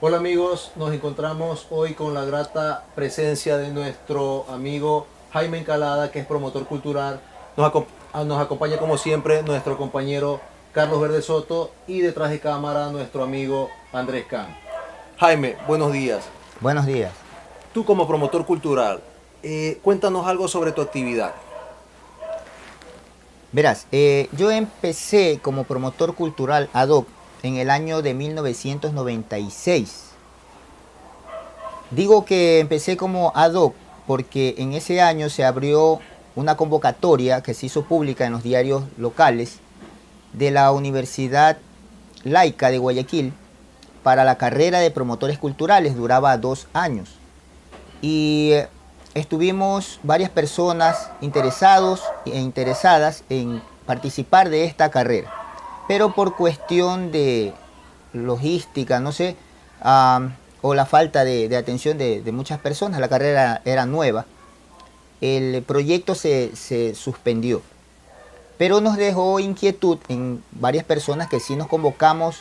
Hola amigos, nos encontramos hoy con la grata presencia de nuestro amigo Jaime Encalada, que es promotor cultural. Nos acompaña como siempre nuestro compañero Carlos Verde Soto y detrás de cámara nuestro amigo Andrés Can. Jaime, buenos días. Buenos días. Tú como promotor cultural, cuéntanos algo sobre tu actividad. Verás, yo empecé como promotor cultural ad hoc en el año de 1996. Digo que empecé como ad hoc porque en ese año se abrió una convocatoria que se hizo pública en los diarios locales de la Universidad Laica de Guayaquil para la carrera de promotores culturales. Duraba 2 años. Y estuvimos varias personas interesados e interesadas en participar de esta carrera. Pero por cuestión de logística, no sé, o la falta de atención de muchas personas, la carrera era nueva, el proyecto se suspendió. Pero nos dejó inquietud en varias personas que sí nos convocamos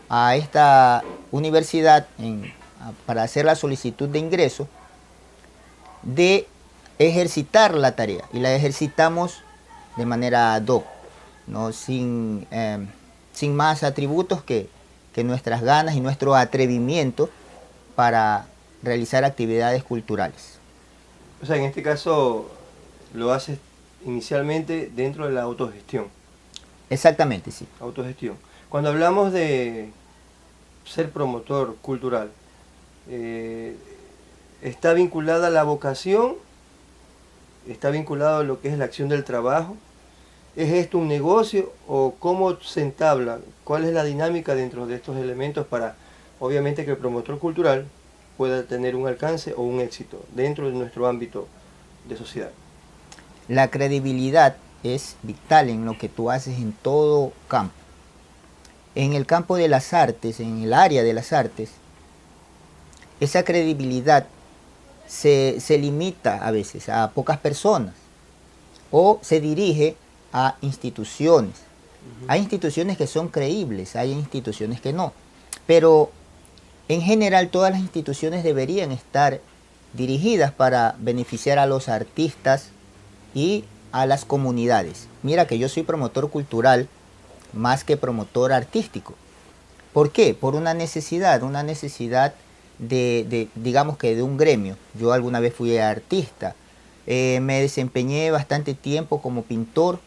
a esta universidad para hacer la solicitud de ingreso, de ejercitar la tarea, y la ejercitamos de manera ad hoc, ¿no? Sin más atributos que nuestras ganas y nuestro atrevimiento para realizar actividades culturales. O sea, en este caso lo haces inicialmente dentro de la autogestión. Exactamente, sí. Autogestión. Cuando hablamos de ser promotor cultural, eh, ¿está vinculada a la vocación? ¿Está vinculado a lo que es la acción del trabajo? ¿Es esto un negocio o cómo se entabla? ¿Cuál es la dinámica dentro de estos elementos para, obviamente, que el promotor cultural pueda tener un alcance o un éxito dentro de nuestro ámbito de sociedad? La credibilidad es vital en lo que tú haces en todo campo. En el campo de las artes, en el área de las artes, esa credibilidad se limita a veces a pocas personas o se dirige a instituciones. Hay instituciones que son creíbles, hay instituciones que no. Pero en general todas las instituciones deberían estar dirigidas para beneficiar a los artistas y a las comunidades. Mira que yo soy promotor cultural más que promotor artístico. ¿Por qué? Por una necesidad digamos que de un gremio. Yo alguna vez fui artista, me desempeñé bastante tiempo como pintor,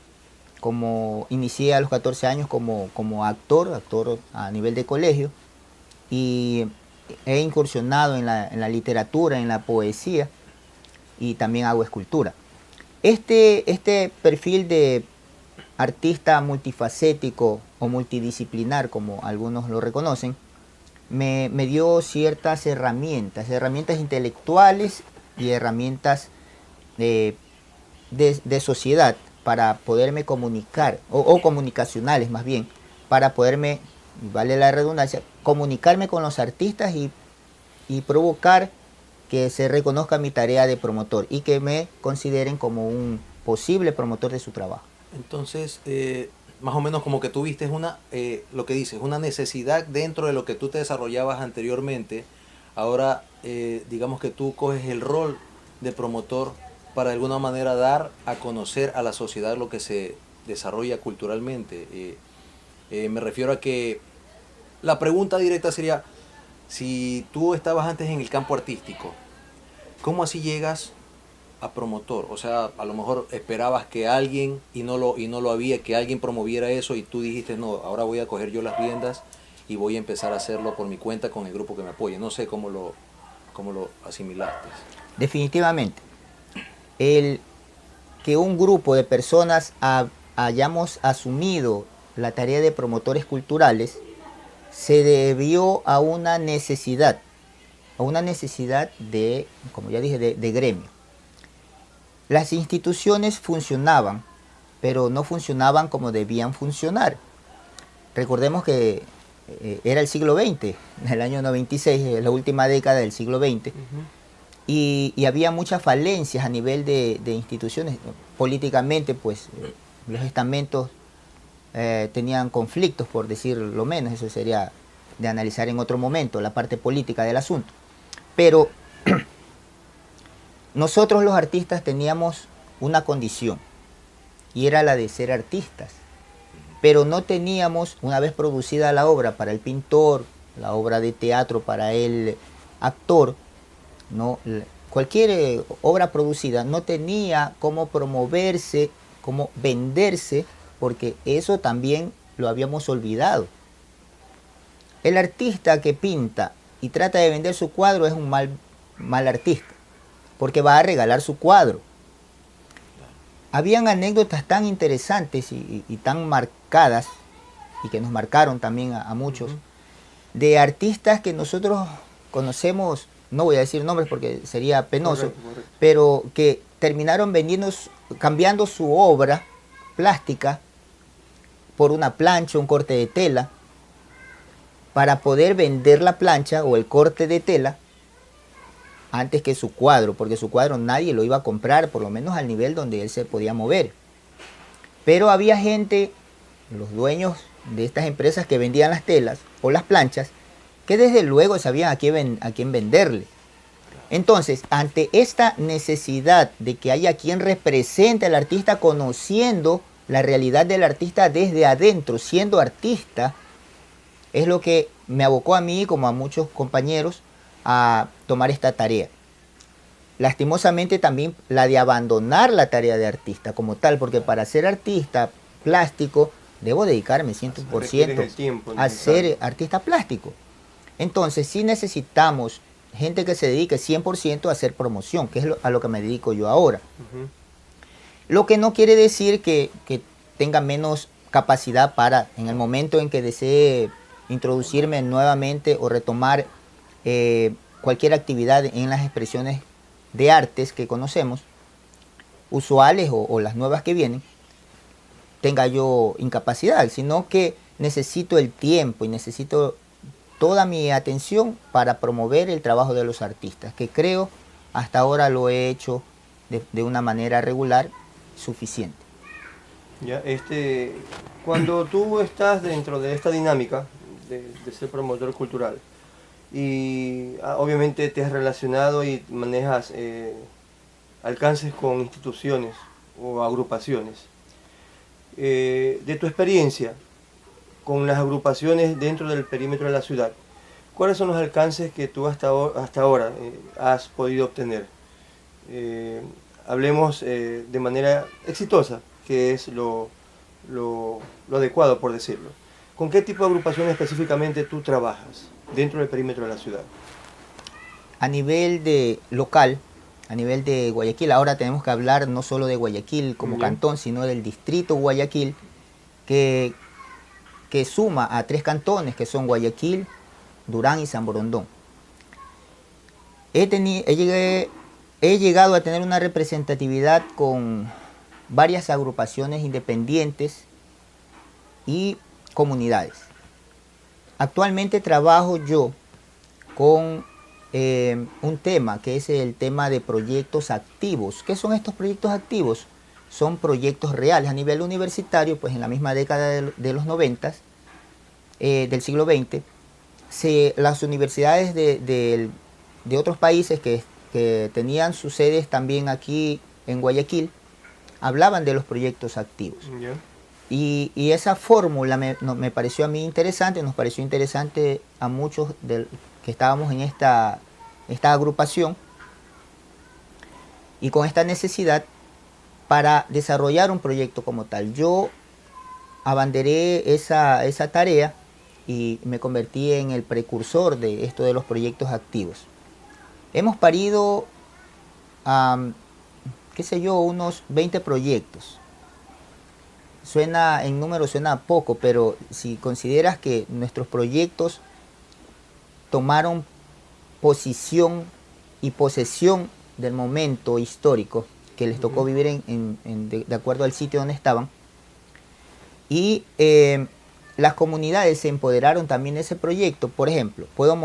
inicié a los 14 años como actor a nivel de colegio, y he incursionado en la literatura, en la poesía, y también hago escultura. Este perfil de artista multifacético o multidisciplinar, como algunos lo reconocen, me dio ciertas herramientas intelectuales y herramientas de sociedad para poderme comunicar, o comunicacionales más bien, para poderme, vale la redundancia, comunicarme con los artistas y provocar que se reconozca mi tarea de promotor y que me consideren como un posible promotor de su trabajo. Entonces, más o menos como que tú viste lo que dices, una necesidad dentro de lo que tú te desarrollabas anteriormente. Ahora, digamos que tú coges el rol de promotor para de alguna manera dar a conocer a la sociedad lo que se desarrolla culturalmente. Me refiero a que la pregunta directa sería, si tú estabas antes en el campo artístico, ¿cómo así llegas a promotor? O sea, a lo mejor esperabas que alguien, y no lo había, que alguien promoviera eso, y tú dijiste, no, ahora voy a coger yo las riendas y voy a empezar a hacerlo por mi cuenta con el grupo que me apoye. No sé cómo lo asimilaste. Definitivamente, el que un grupo de personas hayamos asumido la tarea de promotores culturales se debió a una necesidad de, como ya dije, de gremio. Las instituciones funcionaban, pero no funcionaban como debían funcionar. Recordemos que era el siglo XX, el año 96, la última década del siglo XX, y había muchas falencias a nivel de instituciones. Políticamente, pues, los estamentos tenían conflictos, por decir lo menos, eso sería de analizar en otro momento, la parte política del asunto. Pero nosotros los artistas teníamos una condición, y era la de ser artistas. Pero no teníamos, una vez producida la obra para el pintor, la obra de teatro para el actor, ¿no? Cualquier obra producida no tenía cómo promoverse, cómo venderse, porque eso también lo habíamos olvidado. El artista que pinta y trata de vender su cuadro es un mal artista, porque va a regalar su cuadro. Habían anécdotas tan interesantes y tan marcadas, y que nos marcaron también a muchos, de artistas que nosotros conocemos, no voy a decir nombres porque sería penoso, correcto. Pero que terminaron cambiando su obra plástica por una plancha, un corte de tela, para poder vender la plancha o el corte de tela antes que su cuadro, porque su cuadro nadie lo iba a comprar, por lo menos al nivel donde él se podía mover. Pero había gente, los dueños de estas empresas que vendían las telas o las planchas, que desde luego sabían a quién venderle. Entonces, ante esta necesidad de que haya quien represente al artista conociendo la realidad del artista desde adentro, siendo artista, es lo que me abocó a mí, como a muchos compañeros, a tomar esta tarea. Lastimosamente también la de abandonar la tarea de artista como tal, porque para ser artista plástico debo dedicarme 100% a ser artista plástico. Entonces sí necesitamos gente que se dedique 100% a hacer promoción, que es a lo que me dedico yo ahora. Lo que no quiere decir que tenga menos capacidad para, en el momento en que desee introducirme nuevamente o retomar cualquier actividad en las expresiones de artes que conocemos, usuales o las nuevas que vienen, tenga yo incapacidad, sino que necesito el tiempo y necesito toda mi atención para promover el trabajo de los artistas, que creo hasta ahora lo he hecho de una manera regular, suficiente. Ya, cuando tú estás dentro de esta dinámica de ser promotor cultural, y obviamente te has relacionado y manejas alcances con instituciones o agrupaciones. De tu experiencia con las agrupaciones dentro del perímetro de la ciudad, ¿cuáles son los alcances que tú hasta ahora has podido obtener? Hablemos de manera exitosa, que es lo adecuado, por decirlo. ¿Con qué tipo de agrupaciones específicamente tú trabajas dentro del perímetro de la ciudad? A nivel local, a nivel de Guayaquil, ahora tenemos que hablar no solo de Guayaquil como cantón, sino del distrito Guayaquil, que suma a 3 cantones, que son Guayaquil, Durán y San Borondón. He llegado a tener una representatividad con varias agrupaciones independientes y comunidades. Actualmente trabajo yo con un tema que es el tema de proyectos activos. ¿Qué son estos proyectos activos? Son proyectos reales a nivel universitario, pues en la misma década de los 90 del siglo XX, las universidades de otros países que tenían sus sedes también aquí en Guayaquil, hablaban de los proyectos activos. Yeah. Y esa fórmula me pareció a mí interesante, nos pareció interesante a muchos que estábamos en esta agrupación y con esta necesidad para desarrollar un proyecto como tal. Yo abanderé esa tarea y me convertí en el precursor de esto de los proyectos activos. Hemos parido, qué sé yo, unos 20 proyectos. En número suena poco, pero si consideras que nuestros proyectos tomaron posición y posesión del momento histórico que les tocó vivir de acuerdo al sitio donde estaban, y las comunidades se empoderaron también de ese proyecto. Por ejemplo, puedo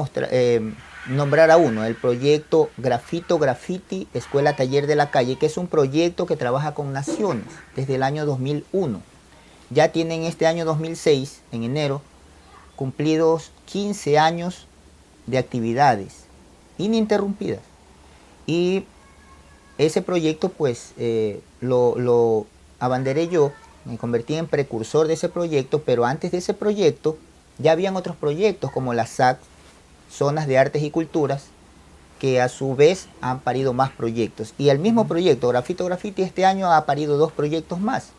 nombrar a uno, el proyecto Grafito Graffiti Escuela Taller de la Calle, que es un proyecto que trabaja con naciones desde el año 2001. Ya tienen este año 2006, en enero, cumplidos 15 años de actividades ininterrumpidas. Y ese proyecto pues lo abanderé yo, me convertí en precursor de ese proyecto, pero antes de ese proyecto ya habían otros proyectos como la SAC, Zonas de Artes y Culturas, que a su vez han parido más proyectos. Y el mismo proyecto, Grafito Graffiti, este año ha parido 2 proyectos más,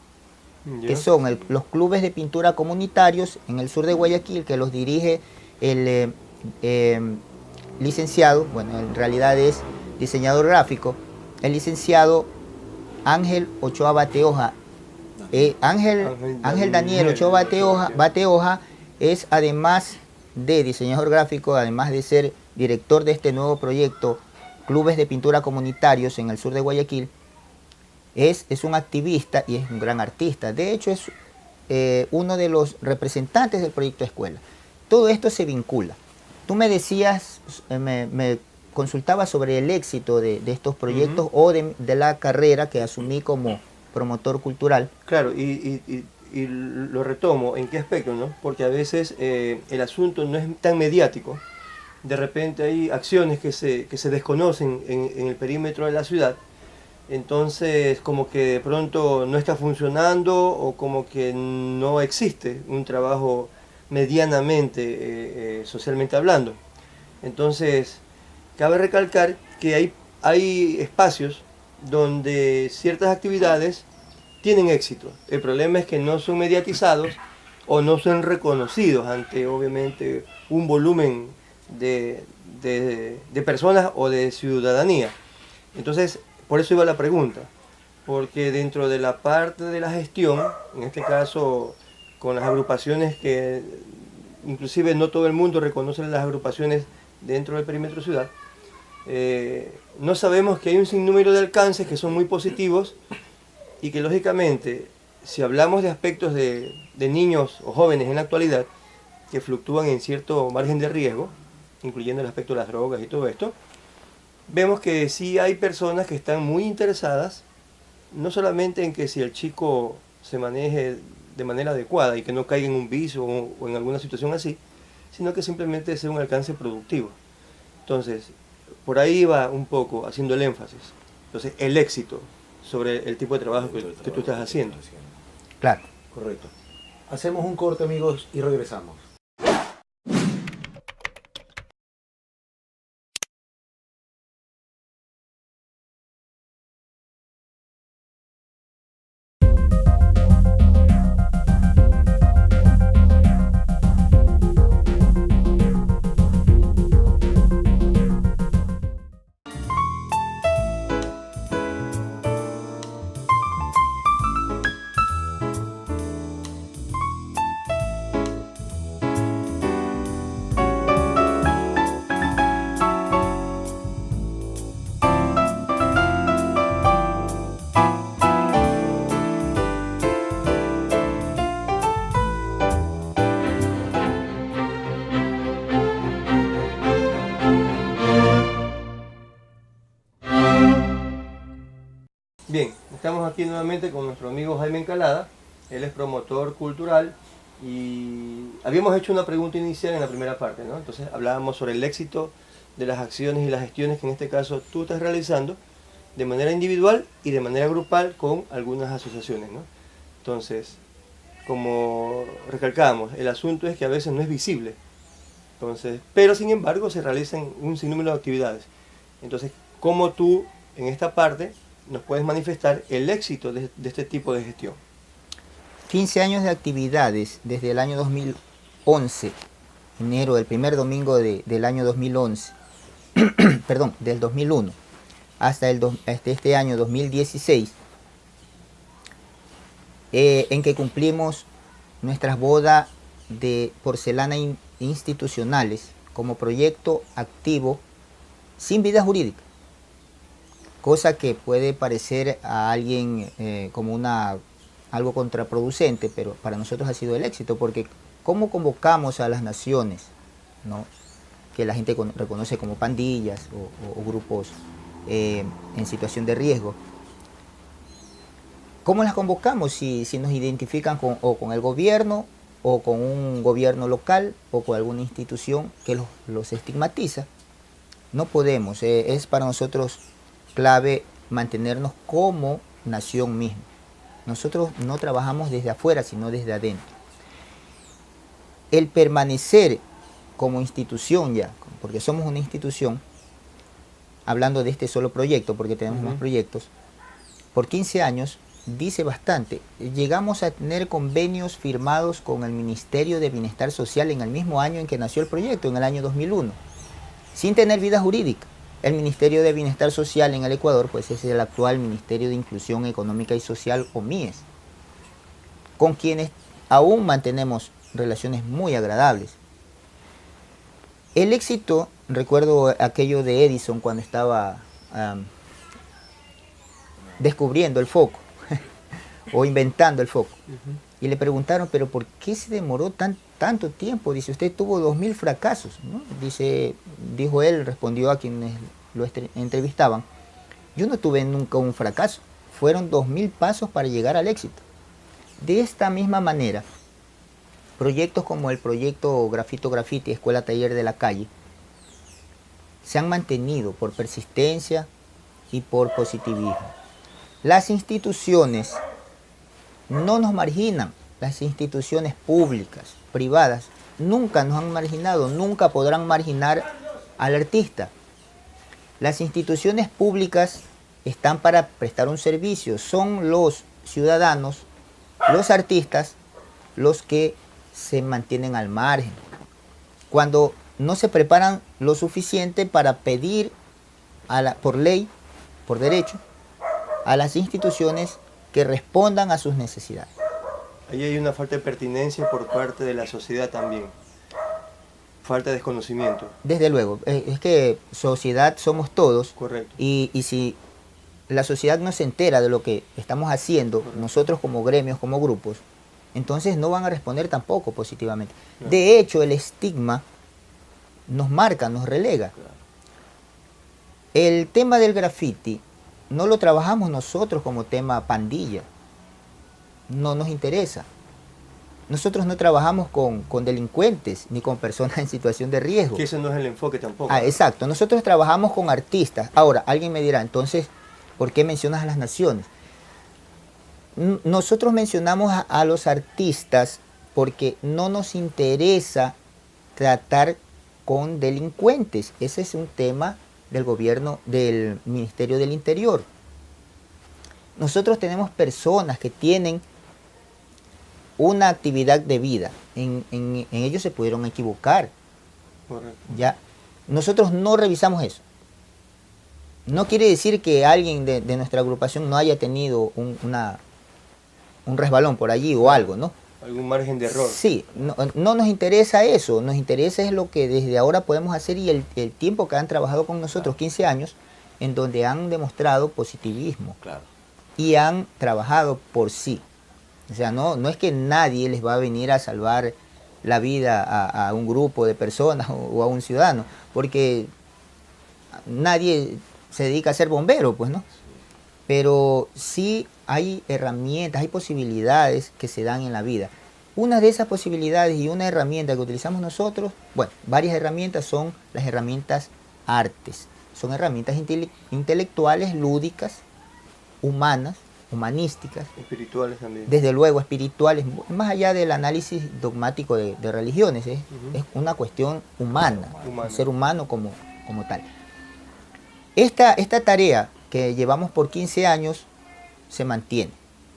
que son los clubes de pintura comunitarios en el sur de Guayaquil, que los dirige el licenciado, bueno, en realidad es diseñador gráfico, el licenciado Ángel Ochoa Bateoja. Ángel Daniel Ochoa Bateoja es, además de diseñador gráfico, además de ser director de este nuevo proyecto, Clubes de Pintura Comunitarios en el sur de Guayaquil, es un activista y es un gran artista. De hecho, es uno de los representantes del proyecto Escuela. Todo esto se vincula. Tú me decías, me consultabas sobre el éxito de estos proyectos o de la carrera que asumí como promotor cultural. Claro, y lo retomo, ¿en qué aspecto, no? Porque a veces el asunto no es tan mediático. De repente hay acciones que se desconocen en el perímetro de la ciudad, entonces como que de pronto no está funcionando o como que no existe un trabajo medianamente socialmente hablando. Entonces cabe recalcar que hay espacios donde ciertas actividades tienen éxito. El problema es que no son mediatizados o no son reconocidos ante obviamente un volumen de personas o de ciudadanía. Entonces, por eso iba la pregunta, porque dentro de la parte de la gestión, en este caso con las agrupaciones que inclusive no todo el mundo reconoce las agrupaciones dentro del perímetro ciudad, no sabemos que hay un sinnúmero de alcances que son muy positivos y que lógicamente, si hablamos de aspectos de niños o jóvenes en la actualidad que fluctúan en cierto margen de riesgo, incluyendo el aspecto de las drogas y todo esto, vemos que sí hay personas que están muy interesadas, no solamente en que si el chico se maneje de manera adecuada y que no caiga en un vicio o en alguna situación así, sino que simplemente sea un alcance productivo. Entonces, por ahí va un poco haciendo el énfasis. Entonces, el éxito sobre el tipo de trabajo que tú estás haciendo. Claro. Correcto. Hacemos un corte, amigos, y regresamos. Bien, estamos aquí nuevamente con nuestro amigo Jaime Encalada. Él es promotor cultural y habíamos hecho una pregunta inicial en la primera parte, ¿no? Entonces hablábamos sobre el éxito de las acciones y las gestiones que en este caso tú estás realizando de manera individual y de manera grupal con algunas asociaciones, ¿no? Entonces, como recalcábamos, el asunto es que a veces no es visible, entonces, pero sin embargo se realizan un sinnúmero de actividades. Entonces, ¿cómo tú en esta parte nos puedes manifestar el éxito de este tipo de gestión? 15 años de actividades desde el año 2011, enero, el primer domingo del año 2011, perdón, del 2001, hasta este año 2016, en que cumplimos nuestras bodas de porcelana institucionales como proyecto activo sin vida jurídica. Cosa que puede parecer a alguien como algo contraproducente, pero para nosotros ha sido el éxito, porque ¿cómo convocamos a las naciones, ¿no?, que la gente reconoce como pandillas o grupos en situación de riesgo? ¿Cómo las convocamos si nos identifican o con el gobierno o con un gobierno local o con alguna institución que los estigmatiza. No podemos, es para nosotros clave mantenernos como nación misma. Nosotros no trabajamos desde afuera, sino desde adentro. El permanecer como institución ya, porque somos una institución, hablando de este solo proyecto, porque tenemos más proyectos, por 15 años, dice bastante. Llegamos a tener convenios firmados con el Ministerio de Bienestar Social en el mismo año en que nació el proyecto, en el año 2001, sin tener vida jurídica. El Ministerio de Bienestar Social en el Ecuador, pues es el actual Ministerio de Inclusión Económica y Social, o MIES, con quienes aún mantenemos relaciones muy agradables. El éxito, recuerdo aquello de Edison cuando estaba descubriendo el foco o inventando el foco. Y le preguntaron, pero ¿por qué se demoró tanto tiempo? Dice, usted tuvo 2000 fracasos, ¿no? Dijo él, respondió a quienes lo entrevistaban, yo no tuve nunca un fracaso, fueron 2000 pasos para llegar al éxito. De esta misma manera, proyectos como el proyecto Grafito Graffiti, Escuela Taller de la Calle, se han mantenido por persistencia y por positivismo. Las instituciones no nos marginan, las instituciones públicas, privadas, nunca nos han marginado, nunca podrán marginar al artista. Las instituciones públicas están para prestar un servicio, son los ciudadanos, los artistas, los que se mantienen al margen. Cuando no se preparan lo suficiente para pedir por ley, por derecho, a las instituciones que respondan a sus necesidades. Ahí hay una falta de pertinencia por parte de la sociedad también. Falta de desconocimiento. Desde luego, es que sociedad somos todos. Correcto. Y si la sociedad no se entera de lo que estamos haciendo, correcto, nosotros como gremios, como grupos, entonces no van a responder tampoco positivamente. Claro. De hecho, el estigma nos marca, nos relega. Claro. El tema del graffiti no lo trabajamos nosotros como tema pandilla. No nos interesa. Nosotros no trabajamos con delincuentes ni con personas en situación de riesgo. Que ese no es el enfoque tampoco. Exacto. Nosotros trabajamos con artistas. Ahora, alguien me dirá, entonces, ¿por qué mencionas a las naciones? Nosotros mencionamos a los artistas porque no nos interesa tratar con delincuentes. Ese es un tema del gobierno, del Ministerio del Interior. Nosotros tenemos personas que tienen una actividad de vida. En ellos se pudieron equivocar. Correcto. ¿Ya? Nosotros no revisamos eso. No quiere decir que alguien de nuestra agrupación no haya tenido un resbalón por allí o algo, ¿no? Algún margen de error. Sí, no nos interesa eso, nos interesa es lo que desde ahora podemos hacer y el tiempo que han trabajado con nosotros, claro, 15 años, en donde han demostrado positivismo. Claro. Y han trabajado por sí. O sea, no es que nadie les va a venir a salvar la vida a un grupo de personas o a un ciudadano, porque nadie se dedica a ser bombero, pues, ¿no? Pero sí hay herramientas, hay posibilidades que se dan en la vida. Una de esas posibilidades y una herramienta que utilizamos nosotros, bueno, varias herramientas son las herramientas artes. Son herramientas intelectuales, lúdicas, humanas, humanísticas. Espirituales también. Desde luego, espirituales, más allá del análisis dogmático de religiones, es una cuestión humana, un ser humano como tal. Esta tarea que llevamos por 15 años se mantiene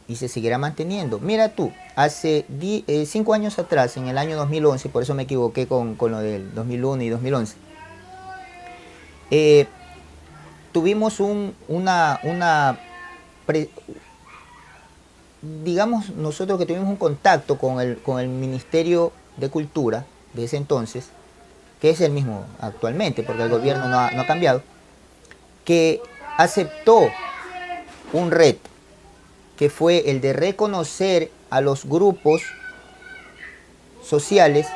y se seguirá manteniendo. Mira tú, hace 5 años atrás, en el año 2011, por eso me equivoqué con lo del 2001 y 2011, tuvimos digamos nosotros que tuvimos un contacto con el Ministerio de Cultura de ese entonces, que es el mismo actualmente, porque el gobierno no ha cambiado, que aceptó un reto, que fue el de reconocer a los grupos sociales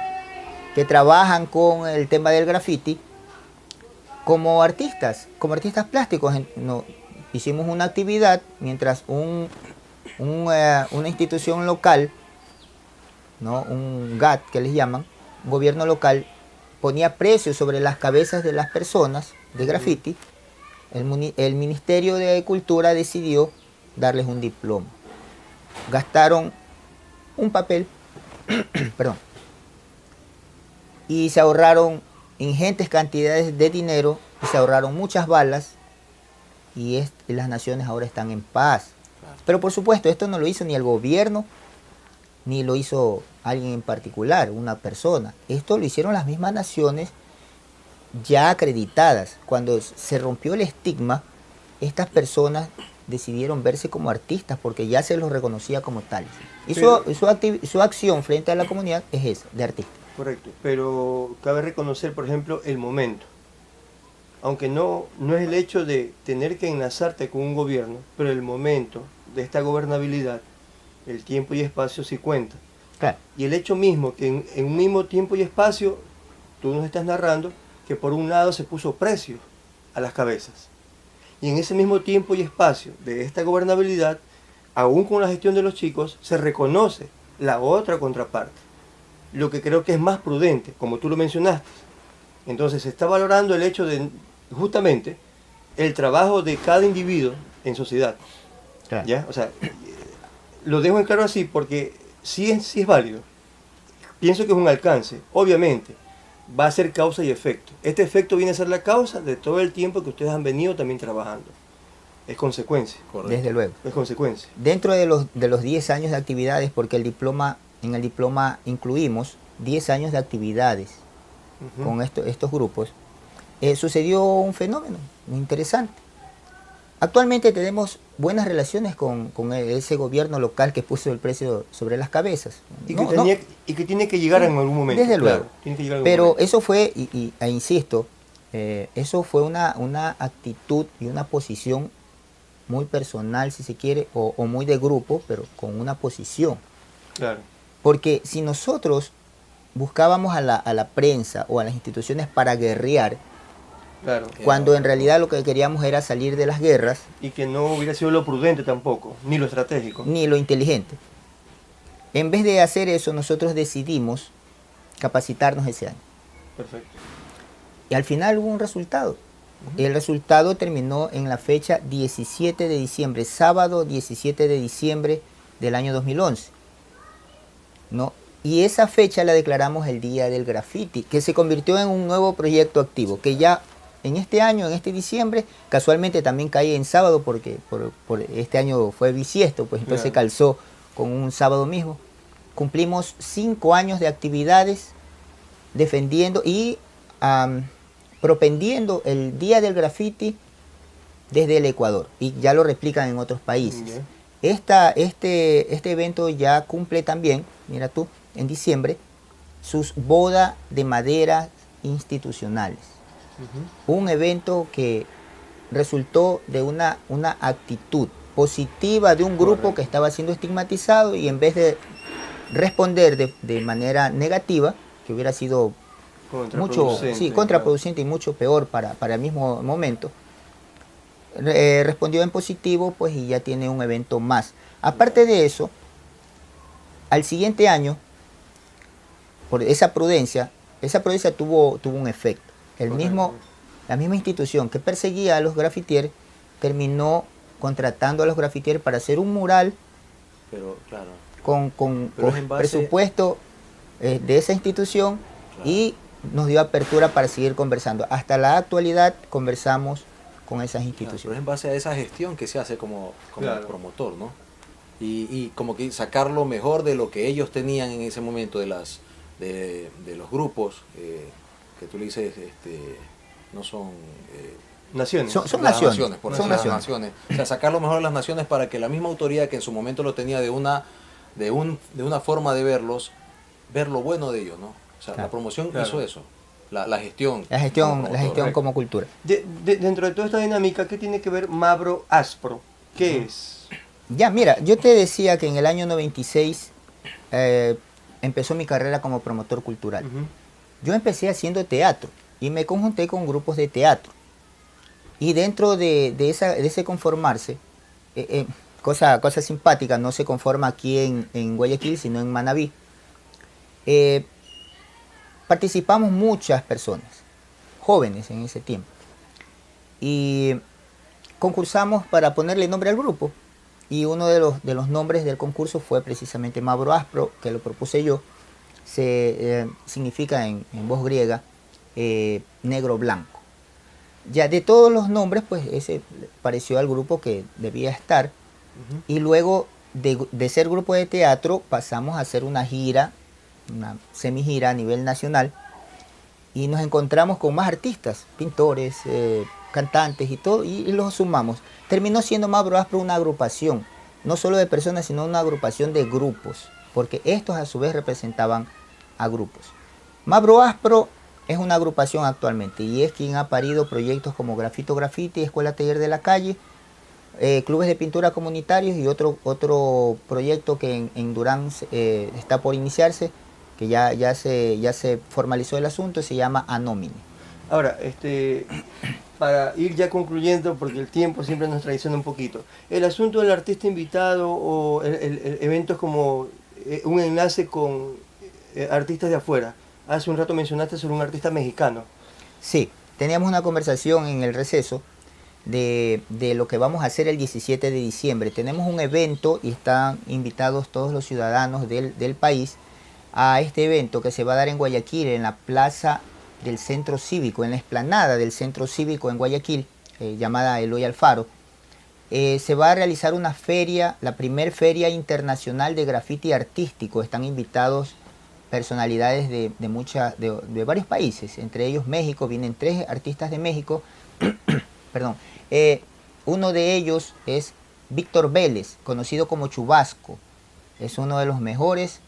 que trabajan con el tema del graffiti como artistas plásticos. Hicimos una actividad mientras una institución local ¿no? Un GAT que les llaman, un gobierno local, ponía precios sobre las cabezas de las personas de graffiti. El Ministerio de Cultura decidió darles un diploma. Gastaron un papel, perdón, y se ahorraron ingentes cantidades de dinero y se ahorraron muchas balas y las naciones ahora están en paz. Pero por supuesto, esto no lo hizo ni el gobierno, ni lo hizo alguien en particular, una persona. Esto lo hicieron las mismas naciones ya acreditadas. Cuando se rompió el estigma, estas personas decidieron verse como artistas porque ya se los reconocía como tales. Y su acción frente a la comunidad es esa, de artista. Correcto, pero cabe reconocer, por ejemplo, el momento. Aunque no es el hecho de tener que enlazarte con un gobierno, pero el momento de esta gobernabilidad, el tiempo y espacio sí cuenta. Claro. Y el hecho mismo, que en un mismo tiempo y espacio, tú nos estás narrando que por un lado se puso precio a las cabezas. Y en ese mismo tiempo y espacio de esta gobernabilidad, aún con la gestión de los chicos, se reconoce la otra contraparte. Lo que creo que es más prudente, como tú lo mencionaste. Entonces se está valorando el hecho de, justamente, el trabajo de cada individuo en sociedad. Claro. ¿Ya? O sea, lo dejo en claro así porque sí es válido. Pienso que es un alcance. Obviamente, va a ser causa y efecto. Este efecto viene a ser la causa de todo el tiempo que ustedes han venido también trabajando. Es consecuencia. Correcto. Desde luego. Es consecuencia. Dentro de los 10 años de actividades, porque en el diploma incluimos 10 años de actividades con estos grupos, sucedió un fenómeno muy interesante. Actualmente tenemos buenas relaciones con ese gobierno local que puso el precio sobre las cabezas. Y que tiene que llegar en algún momento. Desde luego. Tiene que llegar en algún Pero momento. eso fue, insisto, eso fue una actitud y una posición muy personal, si se quiere, o muy de grupo, pero con una posición. Claro. Porque si nosotros buscábamos a la prensa o a las instituciones para guerrear, Claro. cuando en realidad lo que queríamos era salir de las guerras, Y que no hubiera sido lo prudente tampoco, ni lo estratégico. ni lo inteligente. En vez de hacer eso, nosotros decidimos capacitarnos ese año. Perfecto. Y al final hubo un resultado. El resultado terminó en la fecha 17 de diciembre, sábado 17 de diciembre del año 2011. ¿No? Y esa fecha la declaramos el Día del Graffiti, que se convirtió en un nuevo proyecto activo, que ya en este año, en este diciembre, casualmente también cae en sábado, porque por este año fue bisiesto, pues entonces Claro. calzó con un sábado mismo. Cumplimos 5 años de actividades defendiendo y propendiendo el Día del Graffiti desde el Ecuador, y ya lo replican en otros países. Ya. Este evento ya cumple también, mira tú, en diciembre, sus bodas de madera institucionales. Un evento que resultó de una actitud positiva de un grupo Correcto. que estaba siendo estigmatizado, y en vez de responder de manera negativa, que hubiera sido mucho contraproducente y mucho peor para el mismo momento, respondió en positivo, pues, y ya tiene un evento más. Aparte de eso, al siguiente año, por esa prudencia tuvo un efecto. La misma institución que perseguía a los grafitieres terminó contratando a los grafitieres para hacer un mural. Pero, claro. con Pero es en base- presupuesto de esa institución, Claro. y nos dio apertura para seguir conversando. Hasta la actualidad conversamos con esas Claro, pero instituciones. es en base a esa gestión que se hace como Claro. promotor, ¿no? Y como que sacar lo mejor de lo que ellos tenían en ese momento de los grupos, que tú le dices, no son... Naciones. Son de las naciones, por son decir, las naciones. naciones. O sea, sacar lo mejor de las naciones para que la misma autoridad que en su momento lo tenía de una forma de verlos, ver lo bueno de ellos, ¿no? O sea, Claro. la promoción Claro. hizo eso. La gestión. La gestión promotor. como cultura. Dentro de toda esta dinámica, ¿qué tiene que ver Mabro Aspro? ¿Qué es? Ya, mira, yo te decía que en el año 96 empezó mi carrera como promotor cultural. Ujú. Yo empecé haciendo teatro y me conjunté con grupos de teatro. Y dentro de ese conformarse, cosa simpática, no se conforma aquí en Guayaquil, sino en Manabí. Eh, Participamos muchas personas, jóvenes en ese tiempo, y concursamos para ponerle nombre al grupo. Y uno de los nombres del concurso fue precisamente Mavro Aspro, que lo propuse yo. Significa en voz griega negro blanco. Ya de todos los nombres, pues ese pareció al grupo que debía estar. Y luego de ser grupo de teatro pasamos a hacer una gira, una semigira a nivel nacional, y nos encontramos con más artistas, pintores, cantantes y todo, y los sumamos. Terminó siendo Mavro Aspro una agrupación, no solo de personas, sino una agrupación de grupos, porque estos a su vez representaban a grupos. Mavro Aspro es una agrupación actualmente y es quien ha parido proyectos como Grafito Graffiti, Escuela Taller de la Calle, clubes de pintura comunitarios y otro proyecto que en Durán está por iniciarse, que ya se formalizó el asunto, se llama Anomine. Ahora, para ir ya concluyendo, porque el tiempo siempre nos traiciona un poquito, el asunto del artista invitado o el evento es como un enlace con artistas de afuera. Hace un rato mencionaste sobre un artista mexicano. Sí, teníamos una conversación en el receso de lo que vamos a hacer el 17 de diciembre. Tenemos un evento y están invitados todos los ciudadanos del país a este evento que se va a dar en Guayaquil, en la plaza del Centro Cívico, en la explanada del Centro Cívico en Guayaquil, llamada Eloy Alfaro. Se va a realizar una feria, la primer feria internacional de grafiti artístico. Están invitados personalidades de varios países, entre ellos México. Vienen 3 artistas de México. Perdón. Uno de ellos es Víctor Vélez, conocido como Chubasco. Es uno de los mejores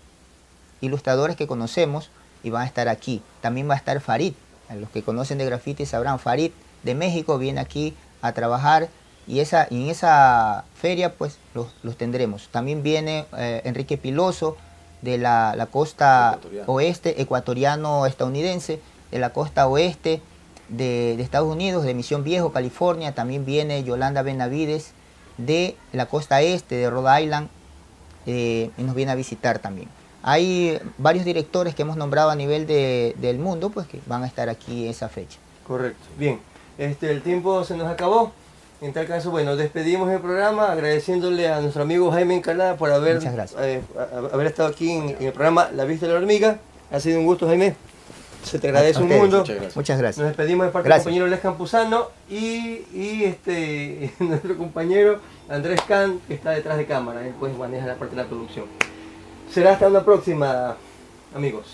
ilustradores que conocemos y van a estar aquí. También va a estar Farid. A los que conocen de grafiti sabrán, Farid de México viene aquí a trabajar y en esa feria pues los tendremos. También viene Enrique Piloso de la costa oeste, ecuatoriano-estadounidense, de la costa oeste de Estados Unidos, de Misión Viejo, California. También viene Yolanda Benavides de la costa este, de Rhode Island, y nos viene a visitar también. Hay varios directores que hemos nombrado a nivel del mundo, pues que van a estar aquí esa fecha. Correcto. Bien, el tiempo se nos acabó. En tal caso, bueno, despedimos el programa agradeciéndole a nuestro amigo Jaime Encalada por haber estado aquí en el programa La Vista de la Hormiga. Ha sido un gusto, Jaime. Se te agradece un mundo. Muchas gracias. Nos despedimos de parte del compañero Les Campuzano y nuestro compañero Andrés Can, que está detrás de cámara. Él pues maneja la parte de la producción. Será hasta una próxima, amigos.